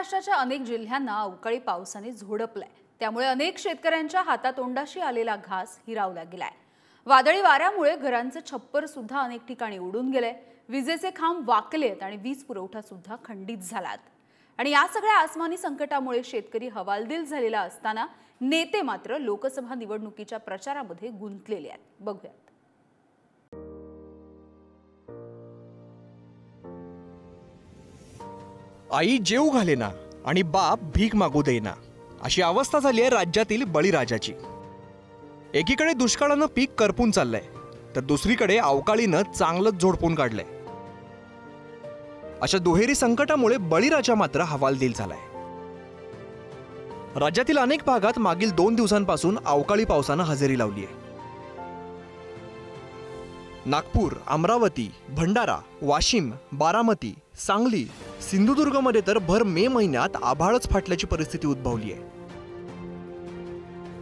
महाराष्ट्राच्या अनेक जिल्ह्यांना अवकाळी पावसाने झोडपलाय। त्यामुळे अनेक शेतकऱ्यांच्या हातातोंडाशी आलेला घास हिरावला गेलाय। वादळी वाऱ्यामुळे घरांचे छप्पर सुद्धा अनेक ठिकाणी उडून गेले, विजेचे खांब वाकलेत आणि वीज पुरवठा सुद्धा खंडित झालात। आणि या सगळ्या आसमानी संकटामुळे शेतकरी हवालदिल झालेला असताना नेते मात्र लोकसभा निवडणुकीच्या प्रचारामध्ये गुंतलेले आहेत। बघूयात। आई जेऊ घालेना आणि बाप भीक मागू देना अशी अवस्था झाली आहे राज्यातील बळीराजाची। एकीकडे दुष्काळानं पीक करपून चाललंय, तर दुसरीकडे अवकाळीनं चांगलंच झोडपून काढलंय। अशा दुहेरी संकटामुळे बळीराजा मात्र हवालदिल झालाय। राज्यातील अनेक भागात मागील 2 दिवसांपासून अवकाळी पावसानं हजेरी लावली आहे। नागपूर, अमरावती, भंडारा, वाशिम, बारामती, सांगली, सिंधुदुर्गमध्ये तर भर मे महिन्यात आभाळच फाटल्याची परिस्थिती उद्भवली आहे।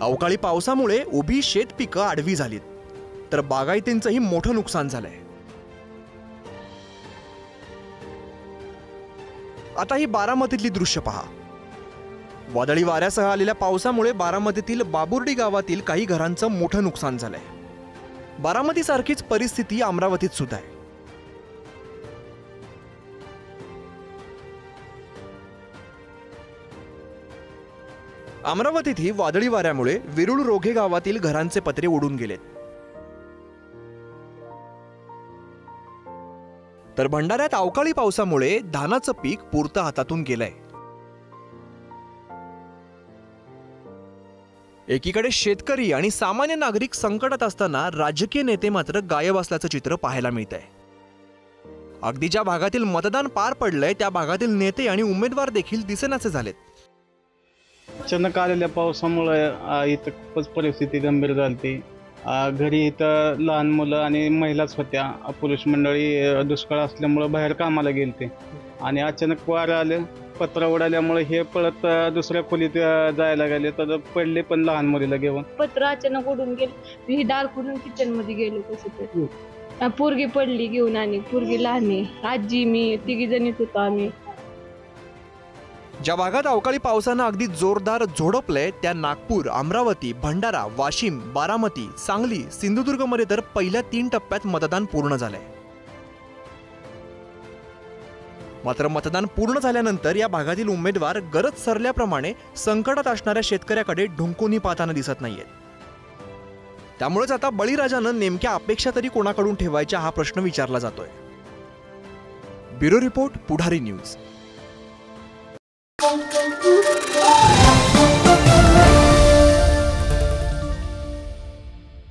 अवकाळी पावसामुळे उभी शेतपिकं आडवी झालीत, तर बागायतींचंही मोठं नुकसान झालंय। आता ही बारामतीतली दृश्य पहा। वादळी वाऱ्यासह आलेल्या पावसामुळे बारामतीतील बाबुर्डी गावातील काही घरांचं मोठं नुकसान झालंय। बारामती सारखीच परिस्थिती अमरावतीत सुद्धा आहे। अमरावतीतही वादळी वाऱ्यामुळे विरुळ रोघे गावातील घरांचे पत्रे उडून गेलेत, तर भंडाऱ्यात अवकाळी पावसामुळे धानाचं पीक पुरतं हातातून गेलंय। एकीकडे शेतकरी आणि सामान्य नागरिक संकटात असताना राजकीय नेते मात्र गायब असल्याचं चित्र पाहायला मिळतंय। अगदी ज्या भागातील मतदान पार पडलंय त्या भागातील नेते आणि उमेदवार देखील दिसेनासे झालेत। अचानक आलेल्या पावसामुळे इथं खूपच परिस्थिती गंभीर झाली। घरी इथं लहान मुलं आणि महिलाच होत्या। पुरुष मंडळी दुष्काळ असल्यामुळे बाहेर कामाला गेलते आणि अचानक वारं आलं, पत्रा उडाल्यामुळे हे पळत दुसऱ्या खोलीत जायला गेले, तर पडले पण लहान मुलीला घेऊन। पत्र अचानक उडून गेले, ही दार खोलून किचन मध्ये गेलो कसं तर पोरगी पडली घेऊन आणि पोरगी लहान आहे, आजी मी तिघी जणीच होतो आम्ही। ज्या भागात अवकाळी पावसानं अगदी जोरदार झोडपलंय त्या नागपूर, अमरावती, भंडारा, वाशिम, बारामती, सांगली, सिंधुदुर्गमध्ये तर पहिल्या 3 टप्प्यात मतदान पूर्ण झालंय। मात्र मतदान पूर्ण झाल्यानंतर या भागातील उमेदवार गरज सरल्याप्रमाणे संकटात असणाऱ्या शेतकऱ्याकडे ढुंकूनही पाहताना दिसत नाहीयेत। त्यामुळेच आता बळीराजानं नेमक्या अपेक्षा तरी कोणाकडून ठेवायच्या हा प्रश्न विचारला जातोय। ब्युरो रिपोर्ट, पुढारी न्यूज।